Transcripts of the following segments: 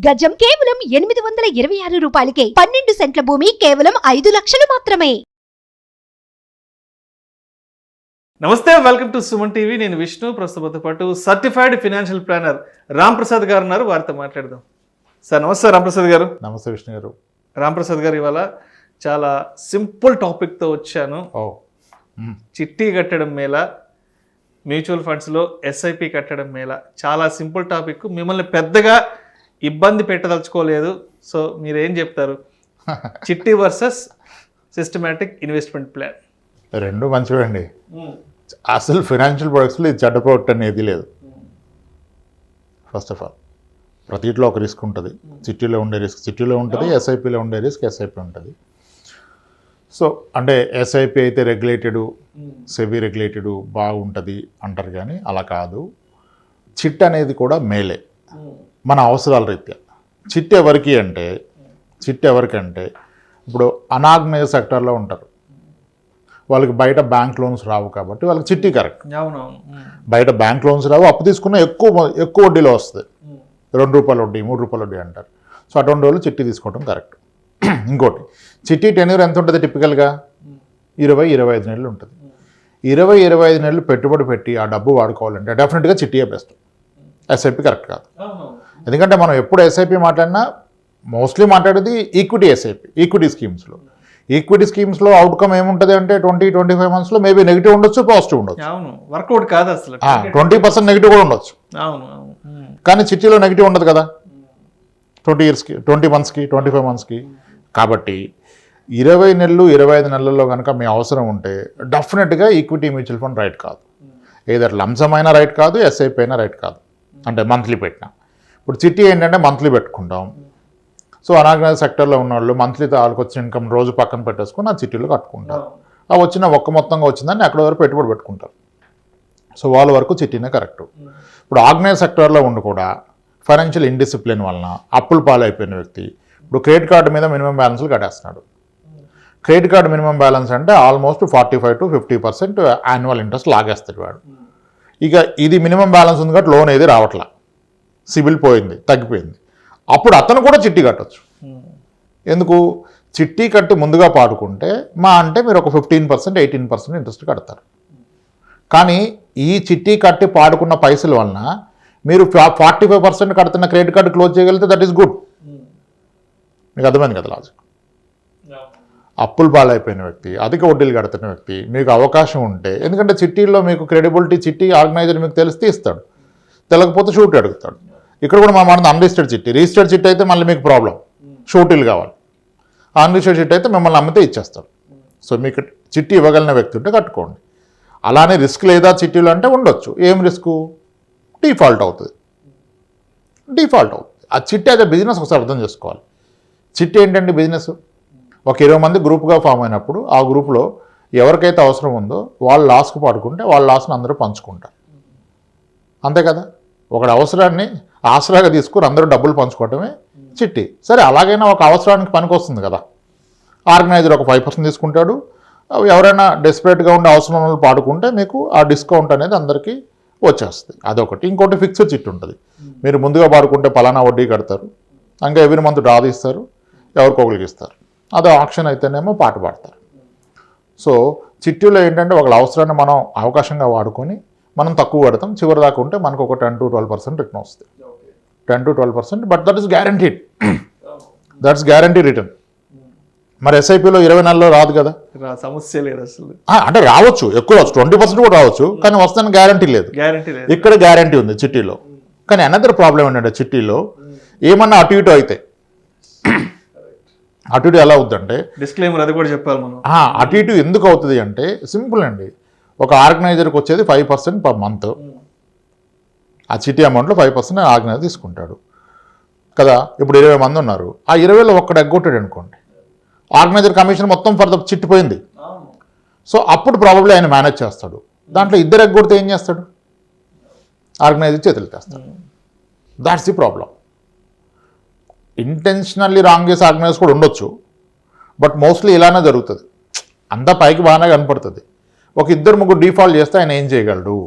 గజం కేవలం 826 రూపాయలకే. 12 సెంట్ల భూమి కేవలం 5 లక్షలు మాత్రమే. నమస్తే, వెల్కమ్ టు సుమన్ టీవీ. నేను విష్ణు. ప్రస్తుతంతో పాటు సర్టిఫైడ్ ఫైనాన్షియల్ ప్లానర్ రాంప్రసాద్ గారు ఉన్నారు. వారితో మాట్లాడదాం. సార్ నమస్తే. రాంప్రసాద్ గారు. నమస్తే విష్ణు గారు. రాంప్రసాద్ గారు, ఇవాళ చాలా సింపుల్ టాపిక్తో వచ్చాను. చిట్టి కట్టడం మేళ, మ్యూచువల్ ఫండ్స్లో ఎస్ఐపి కట్టడం మేళ. చాలా సింపుల్ టాపిక్. మిమ్మల్ని పెద్దగా ఇబ్బంది పెట్టదలుచుకోలేదు. సో మీరేం చెప్తారు? చిట్టి వర్సెస్ సిస్టమేటిక్ ఇన్వెస్ట్మెంట్ ప్లాన్. రెండు మంచివండి. అసలు ఫైనాన్షియల్ ప్రొడక్ట్స్లో ఇది చెడ్డ ప్రొడక్ట్ అనేది లేదు. ఫస్ట్ ఆఫ్ ఆల్ ప్రతిట్లో ఒక రిస్క్ ఉంటుంది. చిట్టీలో ఉండే రిస్క్ చిట్టీలో ఉంటుంది, ఎస్ఐపిలో ఉండే రిస్క్ ఎస్ఐపి ఉంటుంది. సో అంటే ఎస్ఐపి అయితే రెగ్యులేటెడ్, సెబీ రెగ్యులేటెడ్ బాగుంటుంది అంటారు, కానీ అలా కాదు. చిట్ అనేది కూడా మేలే, మన అవసరాల రీత్యా. చిట్ ఎవరికంటే ఇప్పుడు అనార్గనైజ్ సెక్టర్లో ఉంటారు, వాళ్ళకి బయట బ్యాంక్ లోన్స్ రావు కాబట్టి వాళ్ళకి చిట్టి కరెక్ట్. బయట బ్యాంక్ లోన్స్ రావు, అప్పు తీసుకున్న ఎక్కువ వడ్డీలో వస్తుంది. 2 రూపాయల వడ్డీ, 3 రూపాయల వడ్డీ అంటారు. సో అటువంటి వాళ్ళు చిట్టి తీసుకోవడం కరెక్ట్. ఇంకోటి, చిట్టి టెన్యూర్ ఎంత ఉంటుంది టిపికల్గా? 20-25 నెలలు ఉంటుంది. 20-25 నెలలు పెట్టుబడి పెట్టి ఆ డబ్బు వాడుకోవాలంటే డెఫినెట్గా చిట్టీయే బెస్ట్. ఎస్ఐపి కరెక్ట్ కాదు. ఎందుకంటే మనం ఎప్పుడు ఎస్ఐపి మాట్లాడినా మోస్ట్లీ మాట్లాడేది ఈక్విటీ ఎస్ఐపి, ఈక్విటీ స్కీమ్స్లో. ఈక్విటీ స్కీమ్స్లో అవుట్కమ్ ఏముంటుంది అంటే 20-25 మంత్స్లో మేబీ నెగిటివ్ ఉండొచ్చు, పాజిటివ్ ఉండొచ్చు. వర్కౌట్ కాదు అసలు. 20% నెగిటివ్ కూడా ఉండొచ్చు. కానీ చిట్టీలో నెగిటివ్ ఉండదు కదా 20 ఇయర్స్కి, 20 మంత్స్కి, 25 మంత్స్కి. కాబట్టి 20 నెలలు 25 నెలల్లో కనుక మీ అవసరం ఉంటే డెఫినెట్గా ఈక్విటీ మ్యూచువల్ ఫండ్ రైట్ కాదు. ఏదర్ లంసమ్ అయినా రైట్ కాదు, ఎస్ఐపి అయినా రైట్ కాదు. అంటే మంత్లీ పెట్టినా. ఇప్పుడు చిట్టి ఏంటంటే మంత్లీ పెట్టుకుంటాం. సో అనార్గనైజ్ సెక్టర్లో ఉన్నవాళ్ళు మంత్లీ వాళ్ళకి వచ్చిన ఇన్కమ్ రోజు పక్కన పెట్టేసుకొని ఆ చిట్టీలో కట్టుకుంటారు. ఆ వచ్చిన మొత్తంగా వచ్చిందని అక్కడ వరకు పెట్టుబడి పెట్టుకుంటారు. సో వాళ్ళ వరకు చిట్టీనే కరెక్ట్. ఇప్పుడు ఆర్గనైజ్ సెక్టర్లో ఉండి కూడా ఫైనాన్షియల్ ఇండిసిప్లిన్ వలన అప్పులు పాలైపోయిన వ్యక్తి ఇప్పుడు క్రెడిట్ కార్డు మీద మినిమం బ్యాలెన్స్లు కట్టేస్తున్నాడు. క్రెడిట్ కార్డు మినిమం బ్యాలెన్స్ అంటే ఆల్మోస్ట్ 45-50% యాన్యువల్ ఇంట్రెస్ట్ లాగేస్తాడు వాడు. ఇక ఇది మినిమం బ్యాలెన్స్ ఉంది కాబట్టి లోన్ ఏది రావట్లా, సిబిల్ పోయింది, తగ్గిపోయింది. అప్పుడు అతను కూడా చిట్టి కట్టచ్చు. ఎందుకు? చిట్టి కట్టి ముందుగా పాడుకుంటే అంటే మీరు ఒక 15%-18% ఇంట్రెస్ట్ కడతారు. కానీ ఈ చిట్టి కట్టి పాడుకున్న పైసల వలన మీరు 45% కడుతున్న క్రెడిట్ కార్డు క్లోజ్ చేయగలిగితే దట్ ఈస్ గుడ్. మీకు అర్థమైంది కదా లాజిక్? అప్పులు పాలైపోయిన వ్యక్తి, అధిక వడ్డీలు కడుతున్న వ్యక్తి, మీకు అవకాశం ఉంటే, ఎందుకంటే చిట్టీల్లో మీకు క్రెడిబిలిటీ, చిట్టి ఆర్గనైజర్ మీకు తెలిస్తే ఇస్తాడు, తెలియకపోతే షూట్ అడుగుతాడు. ఇక్కడ కూడా మనం అన్నది అన్రిజిస్టర్డ్ చిట్టి. రిజిస్టర్డ్ చిట్టి అయితే మళ్ళీ మీకు ప్రాబ్లం, షూటీలు కావాలి. అన్రిజిస్టర్డ్ చిట్టి అయితే మిమ్మల్ని అమ్మితే ఇచ్చేస్తాడు. సో మీకు చిట్టి ఇవ్వగలిగిన వ్యక్తి ఉంటే కట్టుకోండి. అలానే రిస్క్ లేదా చిట్టీలు అంటే ఉండొచ్చు. ఏం రిస్క్? డిఫాల్ట్ అవుతుంది. ఆ చిట్టి అదే బిజినెస్ ఒకసారి అర్థం చేసుకోవాలి. చిట్టి ఏంటంటే బిజినెస్. ఒక 20 మంది గ్రూప్గా ఫామ్ అయినప్పుడు ఆ గ్రూప్లో ఎవరికైతే అవసరం ఉందో వాళ్ళు లాస్కు పాడుకుంటే వాళ్ళ లాస్ని అందరూ పంచుకుంటారు. అంతే కదా? ఒకటి అవసరాన్ని ఆసరాగా తీసుకుని అందరూ డబ్బులు పంచుకోవటమే చిట్టి. సరే, అలాగైనా ఒక అవసరానికి పనికి వస్తుంది కదా. ఆర్గనైజర్ ఒక 5% తీసుకుంటాడు. ఎవరైనా డెస్పరేట్గా ఉండే అవసరం వాళ్ళు పాడుకుంటే మీకు ఆ డిస్కౌంట్ అనేది అందరికీ వచ్చేస్తుంది. అదొకటి. ఇంకోటి ఫిక్స్డ్ చిట్టి ఉంటుంది. మీరు ముందుగా పాడుకుంటే పలానా వడ్డీ కడతారు, ఇంకా ఎవ్రీ మంత్ డ్రా తీస్తారు, ఎవరికొకరికి ఇస్తారు. అదో ఆప్షన్ అయితేనేమో పాట పాడతారు. సో చిట్టీలో ఏంటంటే ఒకళ్ళ అవసరాన్ని మనం అవకాశంగా వాడుకొని మనం తక్కువ పడతాం. చివరి దాకా ఉంటే మనకు ఒక 10-12% రిటర్న్ వస్తుంది. 10-12%, but that is guaranteed. That's guarantee return. మరి ఎస్ఐపిలో 20 నెలల్లో రాదు కదా. సమస్య లేదు అసలు. అంటే రావచ్చు, ఎక్కువ రావచ్చు, 20% కూడా రావచ్చు, కానీ వస్తుందని గ్యారంటీ లేదు. ఇక్కడ గ్యారంటీ ఉంది చిట్టీలో. కానీ అనదర్ ప్రాబ్లం ఏంటంటే చిట్టీలో ఏమన్నా అటు ఇటు అయితే, అటు ఇటు ఎలా అవుతుందంటే, డిస్క్లైమర్ అది కూడా చెప్పాలి మనం. అటు ఇటు ఎందుకు అవుతుంది అంటే సింపుల్ అండి. ఒక ఆర్గనైజర్కి వచ్చేది 5% పర్ మంత్. ఆ చిట్టి అమౌంట్లో 5% ఆర్గనైజర్ తీసుకుంటాడు కదా. ఇప్పుడు 20 మంది ఉన్నారు. ఆ 20లో ఒక్కడు ఎగ్గొట్టాడు అనుకోండి, ఆర్గనైజర్ కమిషన్ మొత్తం ఫర్ ద చిట్టి పోయింది. సో అప్పుడు ప్రాబబ్లీ ఆయన మేనేజ్ చేస్తాడు. దాంట్లో ఇద్దరు ఎగ్గొడితే ఏం చేస్తాడు? ఆర్గనైజర్ చేతులు తెస్తాడు. That's the problem. Intentionally wrong చేసి ఆర్గనైజర్స్ కూడా ఉండొచ్చు, బట్ మోస్ట్లీ ఇలానే జరుగుతుంది. అంతా పైకి బాగానే కనపడుతుంది. ఒక 2-3 డిఫాల్ట్ చేస్తే ఆయన ఏం చేయగలడు?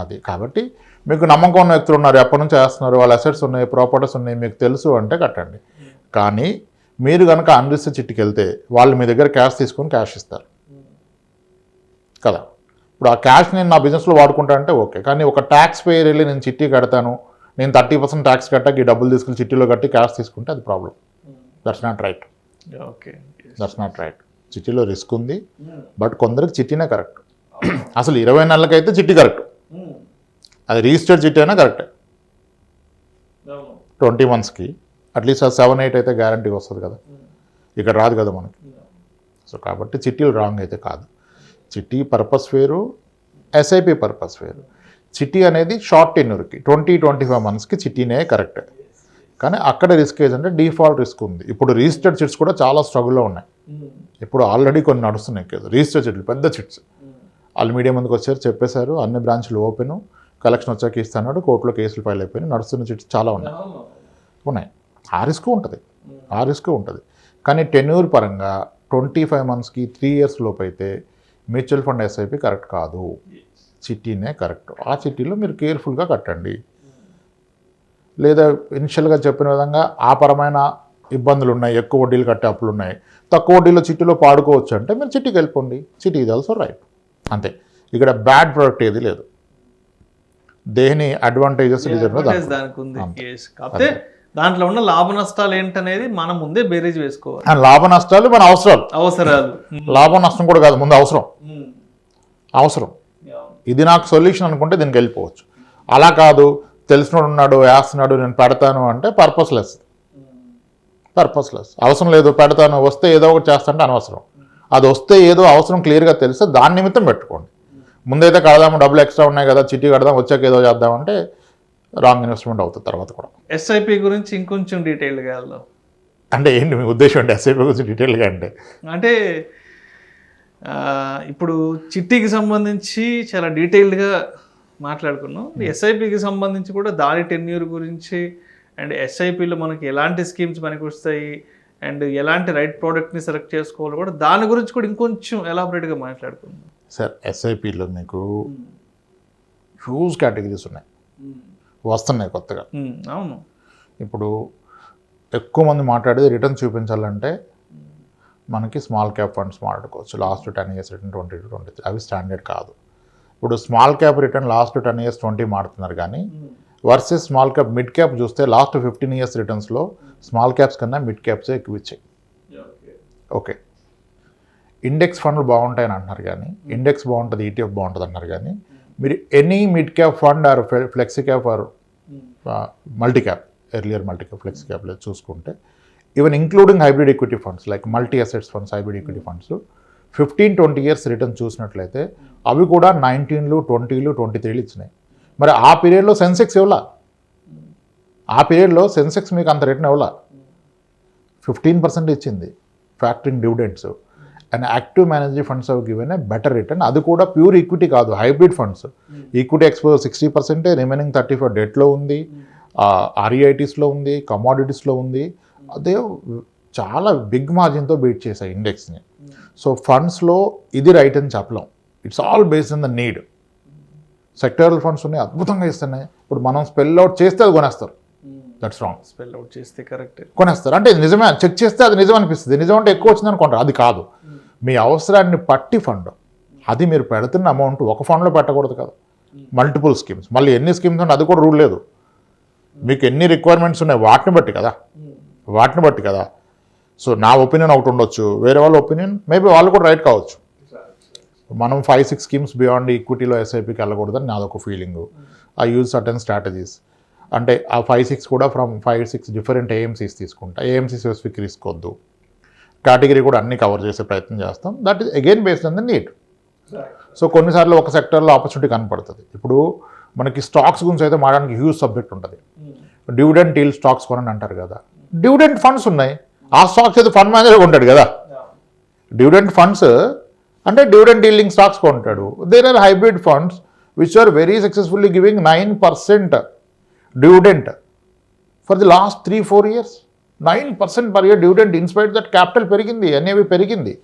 అది కాబట్టి మీకు నమ్మకం ఉన్న వ్యక్తులు ఉన్నారు, ఎప్పటి నుంచి చేస్తున్నారు, వాళ్ళ అసెట్స్ ఉన్నాయి, ప్రాపర్టీస్ ఉన్నాయి, మీకు తెలుసు అంటే కట్టండి. కానీ మీరు కనుక అన్రిజిస్టర్డ్ చిట్టికి వెళ్తే వాళ్ళు మీ దగ్గర క్యాష్ తీసుకొని క్యాష్ ఇస్తారు కదా. ఇప్పుడు ఆ క్యాష్ నేను నా బిజినెస్లో వాడుకుంటా అంటే ఓకే, కానీ ఒక ట్యాక్స్ పేయర్ వెళ్ళి నేను చిట్టి కడతాను, నేను 30% ట్యాక్స్ కట్టాక ఈ డబ్బులు తీసుకుని చిట్టీలో కట్టి క్యాష్ తీసుకుంటే అది problem. That's not right. Okay, that's not right. చిట్టీలో రిస్క్ ఉంది, బట్ కొందరికి చిట్టీనే కరెక్ట్. అసలు 20 నెలలకైతే చిట్టి కరెక్ట్, అది రిజిస్టర్డ్ చిట్టి అయినా కరెక్టే. 20 monthsకి అట్లీస్ట్ ఆ 7-8 అయితే గ్యారంటీ వస్తుంది కదా, ఇక్కడ రాదు కదా మనకి. సో కాబట్టి చిట్టీలు రాంగ్ అయితే కాదు. చిట్టి పర్పస్ వేరు, ఎస్ఐపి పర్పస్ వేరు. చిట్టి అనేది షార్ట్ టెన్యూర్కి 20-25 monthsకి చిట్టీనే కరెక్ట్. కానీ అక్కడ రిస్క్ ఏదంటే డిఫాల్ట్ రిస్క్ ఉంది. ఇప్పుడు రిజిస్టర్డ్ చిట్స్ కూడా చాలా స్ట్రగుల్లో ఉన్నాయి. ఇప్పుడు ఆల్రెడీ కొన్ని నడుస్తున్నాయి కదా రిజిస్టర్డ్ చిట్లు, పెద్ద చిట్స్. వాళ్ళు మీడియా ముందుకు వచ్చారు, చెప్పేశారు అన్ని బ్రాంచ్లు ఓపెన్, కలెక్షన్ వచ్చాక ఇస్తాడు, కోర్టులో కేసులు ఫైల్ అయిపోయినాయి, నడుస్తున్న చిట్స్ చాలా ఉన్నాయి. ఆ రిస్క్ ఉంటుంది. కానీ టెన్యూర్ పరంగా 25 monthsకి 3 years లోపు అయితే మ్యూచువల్ ఫండ్ ఎస్ఐపి కరెక్ట్ కాదు, చిట్టీనే కరెక్ట్. ఆ చిట్టీలో మీరు కేర్ఫుల్గా కట్టండి. లేదా ఇనిషియల్గా చెప్పిన విధంగా ఆ పరమైన ఇబ్బందులు ఉన్నాయి, ఎక్కువ వడ్డీలు కట్టే అప్పులు ఉన్నాయి, తక్కువ వడ్డీలో చిట్టీలో పాడుకోవచ్చు అంటే మీరు చిట్టీకి వెళ్ళిపోండి. చిట్టి ఇది ఆల్సో రైట్, అంతే. ఇక్కడ బ్యాడ్ ప్రొడక్ట్ ఏది లేదు. దేని అడ్వాంటేజెస్ దానికి ఉంది. కాకపోతే దాంట్లో ఉన్న లాభ నష్టాలు ఏంటనేది మనం ముందే బేరీజ్ వేసుకోవాలి. లాభ నష్టాలు మన అవసరాలు. లాభ నష్టం కూడా కాదు, ముందు అవసరం. ఇది నాకు సొల్యూషన్ అనుకుంటే దీనికి వెళ్ళిపోవచ్చు. అలా కాదు, తెలిసినోడు ఉన్నాడు, వేస్తున్నాడు, నేను పెడతాను అంటే పర్పస్లెస్. అవసరం లేదు, పెడతాను, వస్తే ఏదో ఒకటి చేస్తాంటే అనవసరం. అది వస్తే ఏదో అవసరం క్లియర్గా తెలిస్తే దాని నిమిత్తం పెట్టుకోండి. ముందైతే కడదాము, డబ్బులు ఎక్స్ట్రా ఉన్నాయి కదా, చిట్టి కడదాం, వచ్చాక ఏదో చేద్దామంటే రాంగ్ ఇన్వెస్ట్మెంట్ అవుతుంది తర్వాత కూడా. ఎస్ఐపి గురించి ఇంకొంచెం డీటెయిల్గా వెళ్దాం. అంటే ఏంటి మీ ఉద్దేశం అంటే ఎస్ఐపి గురించి డీటెయిల్గా అంటే ఇప్పుడు చిట్టీకి సంబంధించి చాలా డీటెయిల్డ్గా మాట్లాడుకున్నాం. ఎస్ఐపికి సంబంధించి కూడా దాని టెన్యూర్ గురించి అండ్ ఎస్ఐపిలో మనకి ఎలాంటి స్కీమ్స్ పనికి వస్తాయి అండ్ ఎలాంటి రైట్ ప్రోడక్ట్ని సెలెక్ట్ చేసుకోవాలి కూడా దాని గురించి కూడా ఇంకొంచెం ఎలాబొరేట్గా మాట్లాడుకుందాం. సార్, ఎస్ఐపిలో మీకు హ్యూజ్ కేటగిరీస్ ఉన్నాయి, వస్తున్నాయి కొత్తగా. అవును. ఇప్పుడు ఎక్కువ మంది మాట్లాడేది రిటర్న్ చూపించాలంటే మనకి స్మాల్ క్యాప్ ఫండ్స్ మాట్లాడుకోవచ్చు. లాస్ట్ 10 years రిటర్న్ 20-23 అవి స్టాండర్డ్ కాదు. ఇప్పుడు small cap return last 10 years 20 మాడుతున్నారు, కానీ versus small cap mid cap చూస్తే లాస్ట్ 15 years రిటర్న్స్లో స్మాల్ క్యాప్స్ కన్నా మిడ్ క్యాప్సే ఎక్కువ ఇచ్చాయి. ఓకే, ఇండెక్స్ ఫండ్లు బాగుంటాయని అంటున్నారు, కానీ ఇండెక్స్ బాగుంటుంది, ఈటీఎఫ్ బాగుంటుంది అంటున్నారు, కానీ మీరు any mid cap fund or flexi cap or multi cap, earlier multi cap, flexi క్యాప్లో చూసుకుంటే even including hybrid equity funds like multi assets funds, hybrid equity funds 15-20 years return చూసినట్లయితే అవి కూడా 19, 20, 23 ఇచ్చినాయి. మరి ఆ పీరియడ్లో సెన్సెక్స్ ఇవ్వాల, ఆ పీరియడ్లో సెన్సెక్స్ మీకు అంత రిటర్న్ ఇవ్వాల, 15% ఇచ్చింది factoring dividends. And active manage funds అవి గివెన్ ఏ బెటర్ రిటర్న్. అది కూడా ప్యూర్ ఈక్విటీ కాదు, hybrid funds. Equity exposure 60%, remaining 35 డెట్లో ఉంది, ఆర్ఈఐటీస్లో ఉంది, కమోడిటీస్లో ఉంది. అదే చాలా బిగ్ మార్జిన్తో బీట్ చేశాయి ఇండెక్స్ని. సో ఫండ్స్లో ఇది రైట్ అని చెప్పలేం, it's all based on the need. Sectoral funds ఉన్నాయి, అద్భుతంగా ఇస్తున్నాయి. ఇప్పుడు మనం స్పెల్ అవుట్ చేస్తే అది కొనేస్తారు, దట్స్ రాంగ్. స్పెల్ అవుట్ చేస్తే కరెక్ట్ కొనేస్తారు అంటే నిజమే, చెక్ చేస్తే అది నిజం అనిపిస్తుంది. నిజం అంటే ఎక్కువ వచ్చింది అనుకుంటారు, అది కాదు. మీ అవసరాన్ని పట్టి ఫండ్, అది మీరు పెడుతున్న అమౌంట్ ఒక ఫండ్లో పెట్టకూడదు కదా, మల్టిపుల్ స్కీమ్స్. మళ్ళీ ఎన్ని స్కీమ్స్ అంటే అది కూడా రూల్ లేదు. మీకు ఎన్ని రిక్వైర్మెంట్స్ ఉన్నాయి వాటిని బట్టి కదా. సో నా ఒపీనియన్ ఒకటి ఉండొచ్చు, వేరే వాళ్ళ ఒపీనియన్ మేబీ వాళ్ళు కూడా రైట్ కావచ్చు. మనం 5-6 స్కీమ్స్ బియాండ్ ఈక్విటీలో ఎస్ఐపికి వెళ్ళకూడదని నాదొక feeling. I use certain strategies. అంటే ఆ 5-6 కూడా ఫ్రమ్ 5-6 డిఫరెంట్ ఏఎంసీస్ తీసుకుంటా. ఏఎంసీ స్పెసిఫిక్ రిస్క్ వద్దు, కేటగిరీ కూడా అన్ని కవర్ చేసే ప్రయత్నం చేస్తాం. That is again based on the need. So కొన్నిసార్లు ఒక సెక్టర్లో ఆపర్చునిటీ కనపడుతుంది. ఇప్పుడు మనకి స్టాక్స్ గురించి అయితే మాట్లాడడానికి హ్యూజ్ సబ్జెక్ట్ ఉంటుంది. డివిడెండ్ డీల్ స్టాక్స్ కొనని అంటారు కదా, డివిడెండ్ ఫండ్స్ ఉన్నాయి, ఆ స్టాక్స్ అయితే ఫండ్ మేనేజర్ ఉంటాడు కదా. డివిడెండ్ ఫండ్స్ అంటే డివిడెండ్ డీలింగ్ స్టాక్స్ కొంటాడు. There are hybrid funds which are very successfully giving 9% dividend for the last 3-4 years. 9% per year dividend in spite that capital పెరిగింది, అనేవి పెరిగింది.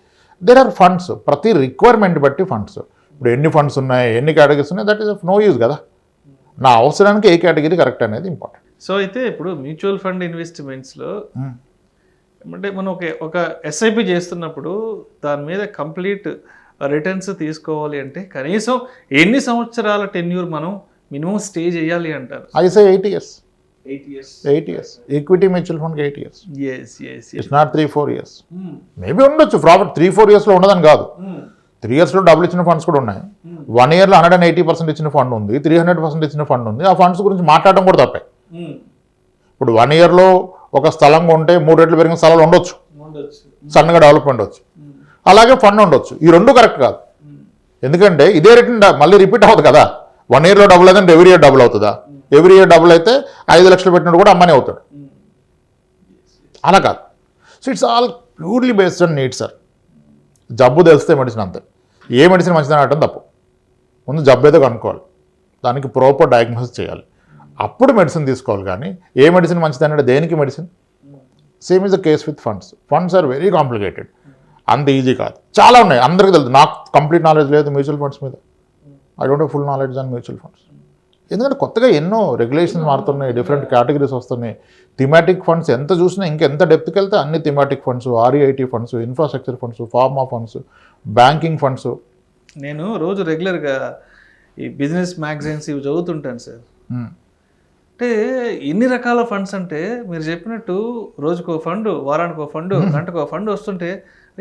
దేర్ ఆర్ ఫండ్స్, ప్రతి requirement బట్టి funds. ఇప్పుడు ఎన్ని ఫండ్స్ ఉన్నాయి, ఎన్ని కేటగిరీస్ ఉన్నాయి, that is of no use కదా. నా అవసరానికి ఏ కేటగిరీ కరెక్ట్ అనేది ఇంపార్టెంట్. సో అయితే ఇప్పుడు మ్యూచువల్ ఫండ్ ఇన్వెస్ట్మెంట్స్లో అంటే మనం ఒక ఎస్ఐపి చేస్తున్నప్పుడు దాని మీద కంప్లీట్ రిటర్న్స్ తీసుకోవాలి అంటే కనీసం ఎన్ని సంవత్సరాల టెన్యూర్ మనం మినిమం స్టే చేయాలి అంటారు? I say 8 years. 8 years. 8 years. ఈక్విటీ మ్యూచువల్ ఫండ్కి 8 years. Yes. It's not 3-4 years. Maybe ఉండొచ్చు ప్రాఫిట్ 3-4 yearsలో ఉండదని కాదు. 3 yearsలో డబుల్ ఇచ్చిన ఫండ్స్ కూడా ఉన్నాయి. 1 yearలో 180% ఇచ్చిన ఫండ్ ఉంది, 300% ఇచ్చిన ఫండ్ ఉంది. ఆ ఫండ్స్ గురించి మాట్లాడడం కూడా తప్పే. ఇప్పుడు 1 yearలో ఒక స్థలం ఉంటే 3 రెట్లు పెరిగిన స్థలాలు ఉండొచ్చు, సన్నగా డెవలప్మెంట్ వచ్చు. అలాగే ఫండ్ ఉండొచ్చు. ఈ రెండు కరెక్ట్ కాదు. ఎందుకంటే ఇదే రిటర్న్ మళ్ళీ రిపీట్ అవ్వదు కదా. 1 yearలో డబుల్ అయితే ఎవ్రీ ఇయర్ డబుల్ అవుతుందా? ఎవ్రీ ఇయర్ డబుల్ అయితే 5 లక్షలు పెట్టినట్టు కూడా అమ్మనే అవుతాడు. అలా కాదు. So it's all purely based on needs sir. జబ్బు తెలిస్తే మెడిసిన్ అంతే. ఏ మెడిసిన్ మంచిదని అనటం తప్పు. ముందు జబ్బు ఏదో కనుక్కోవాలి, దానికి ప్రాపర్ డయాగ్నోసిస్ చేయాలి, అప్పుడు మెడిసిన్ తీసుకోవాలి. కానీ ఏ మెడిసిన్ మంచిదని అంటే దేనికి medicine? Same is the case with funds. Funds are very complicated. అంత ఈజీ కాదు. చాలా ఉన్నాయి, అందరికీ తెలుసు. నాకు కంప్లీట్ నాలెడ్జ్ లేదు మ్యూచువల్ ఫండ్స్ మీద. I don't have full knowledge on mutual funds. ఎందుకంటే కొత్తగా ఎన్నో రెగ్యులేషన్స్ మారుతున్నాయి, డిఫరెంట్ కేటగిరీస్ వస్తున్నాయి. థిమాటిక్ ఫండ్స్ ఎంత చూసినా ఇంకెంత డెప్త్కి వెళ్తే అన్ని thematic funds, REIT funds, infrastructure funds, pharma funds, banking funds. నేను రోజు రెగ్యులర్గా ఈ బిజినెస్ మ్యాగజైన్స్ ఇవి చదువుతుంటాను సార్. అంటే ఎన్ని రకాల ఫండ్స్ అంటే మీరు చెప్పినట్టు రోజుకో ఫండ్, వారానికో ఫండ్, గంటకో ఫండ్ వస్తుంటే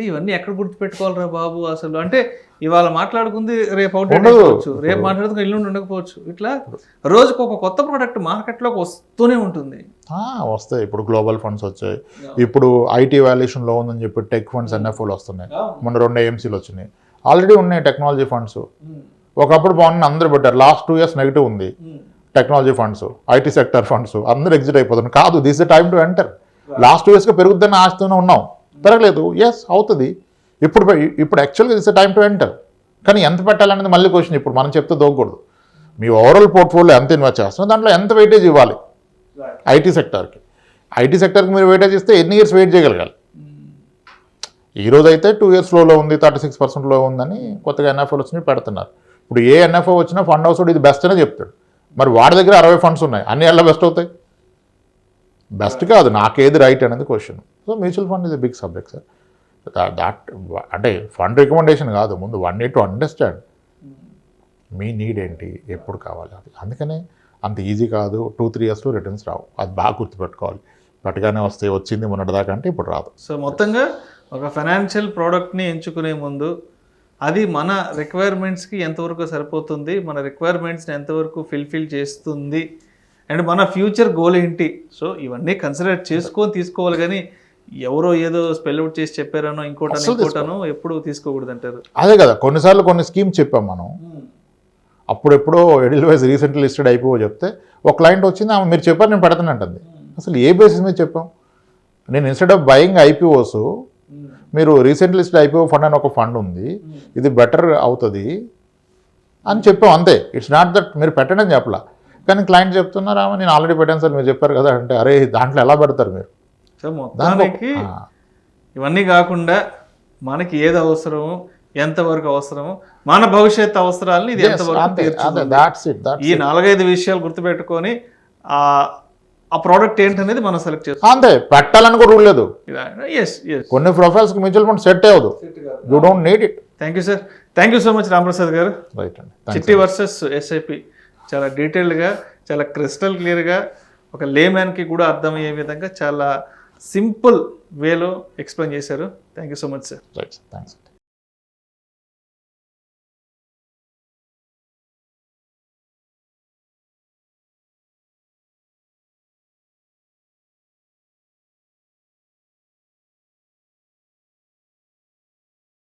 ఇవన్నీ ఎక్కడ గుర్తుపెట్టుకోవాలరా బాబు అసలు. అంటే ఇవాళ మాట్లాడుకుంది రేపు అవుట్ ఉండకపోవచ్చు, రేపు మాట్లాడుకుని ఎల్లుండి ఉండకపోవచ్చు. ఇట్లా రోజుకు ఒక కొత్త ప్రోడక్ట్ మార్కెట్లోకి వస్తూనే ఉంటుంది. వస్తాయి. ఇప్పుడు గ్లోబల్ ఫండ్స్ వచ్చాయి. ఇప్పుడు ఐటీ వాల్యుయేషన్లో ఉందని చెప్పి టెక్ ఫండ్స్ ఎన్ఎఫ్ఓలు వస్తున్నాయి. మొన్న 2 AMCలు వచ్చినాయి. ఆల్రెడీ ఉన్నాయి టెక్నాలజీ ఫండ్స్. ఒకప్పుడు బాగుంది, అందరూ పెట్టారు. లాస్ట్ 2 years నెగిటివ్ ఉంది. Technology funds, IT sector funds అందరూ ఎగ్జిట్ అయిపోతున్నారు. కాదు, this the time to enter. Last 2 yearsగా పెరుగుద్దని ఆశతోనే ఉన్నాం, పెరగలేదు. ఎస్ అవుతుంది. ఇప్పుడు యాక్చువల్గా this the time to enter. కానీ ఎంత పెట్టాలనేది మళ్ళీ క్వశ్చన్. ఇప్పుడు మనం చెప్తే దోగకూడదు. మీ ఓవరాల్ పోర్ట్ఫోలియో ఎంత ఇన్వెస్ట్ చేస్తున్నా దాంట్లో ఎంత వెయిటేజ్ ఇవ్వాలి ఐటీ సెక్టర్కి. ఐటీ సెక్టర్కి మీరు వెయిటేజ్ ఇస్తే ఎన్ని ఇయర్స్ వెయిట్ చేయగలగాలి? ఈరోజు అయితే 2 years లోలో ఉంది, 36%లో ఉందని కొత్తగా ఎన్ఎఫ్ఓలు వచ్చినాయి పెడుతున్నారు. ఇప్పుడు ఏ ఎన్ఎఫ్ఓ వచ్చినా ఫండ్ హౌస్ ఇది బెస్ట్ అనే చెప్తాడు. మరి వాడి దగ్గర 60 ఫండ్స్ ఉన్నాయి, అన్ని ఎలా బెస్ట్ అవుతాయి? బెస్ట్ కాదు, నాకేది రైట్ అనేది question. So mutual fund is a big subject sir. That అంటే ఫండ్ రికమెండేషన్ కాదు, ముందు వన్ నీడ్ టు అండర్స్టాండ్ మీ నీడ్ ఏంటి, ఎప్పుడు కావాలి అది. అందుకనే అంత ఈజీ కాదు. 2-3 yearsలో రిటర్న్స్ రావు, అది బాగా గుర్తుపెట్టుకోవాలి. బట్గానే వస్తే వచ్చింది మొన్నటిదాకా అంటే ఇప్పుడు రాదు. సో మొత్తంగా ఒక ఫైనాన్షియల్ ప్రోడక్ట్ని ఎంచుకునే ముందు అది మన రిక్వైర్మెంట్స్కి ఎంతవరకు సరిపోతుంది, మన రిక్వైర్మెంట్స్ని ఎంతవరకు ఫిల్ఫిల్ చేస్తుంది, అండ్ మన ఫ్యూచర్ గోల్ ఏంటి. సో ఇవన్నీ కన్సిడర్ చేసుకొని తీసుకోవాలి. కానీ ఎవరో ఏదో స్పెల్ అవుట్ చేసి చెప్పారనో ఇంకోటనో ఎప్పుడు తీసుకోకూడదు అంటారు. అదే కదా, కొన్నిసార్లు కొన్ని స్కీమ్స్ చెప్పాం మనం. అప్పుడెప్పుడో ఎడిల్వైజ్ రీసెంట్లీ లిస్టెడ్ ఐపీఓ చెప్తే ఒక క్లయింట్ వచ్చింది, ఆమె మీరు చెప్పారు నేను పెడతాను అంటుంది. అసలు ఏ బేసిస్ మీద చెప్పాం? నేను ఇన్స్టెడ్ ఆఫ్ బయింగ్ ఐపీఓస్ మీరు రీసెంట్ లిస్టెడ్ ఐపీఓ ఫండ్ అని ఒక ఫండ్ ఉంది, ఇది బెటర్ అవుతుంది అని చెప్పాం అంతే. ఇట్స్ నాట్ దట్ మీరు పెట్టండి అని చెప్పలా. కానీ క్లయింట్ చెప్తున్నారు, నేను ఆల్రెడీ పెట్టాను సార్ మీరు చెప్పారు కదా అంటే, అరే దాంట్లో ఎలా పెడతారు మీరు? సో మొత్తానికి ఇవన్నీ కాకుండా మనకి ఏది అవసరమో, ఎంతవరకు అవసరమో, మన భవిష్యత్ అవసరాలని ఇది ఎంతవరకు తీర్చుతుంది, ఈ 4-5 విషయాలు గుర్తుపెట్టుకొని ఆ ప్రోడక్ట్ ఏంటనేది మనం సెలెక్ట్ చేస్తాం అంతే. పెట్టాలని కూడా రూల్ లేదు. కొన్ని ప్రొఫైల్స్కి మ్యూచువల్ ఫండ్ సెట్ అవ్వదు. You don't need it. Thank you sir. Thank you so much Ramprasad గారు. రైట్ అండి. చిట్టి వర్సెస్ ఎస్ఐపి చాలా డీటెయిల్డ్గా, చాలా క్రిస్టల్ క్లియర్గా, ఒక లేమ్యాన్కి కూడా అర్థమయ్యే విధంగా చాలా సింపుల్ వేలో ఎక్స్ప్లెయిన్ చేశారు. Thank you so much sir. Right, thanks.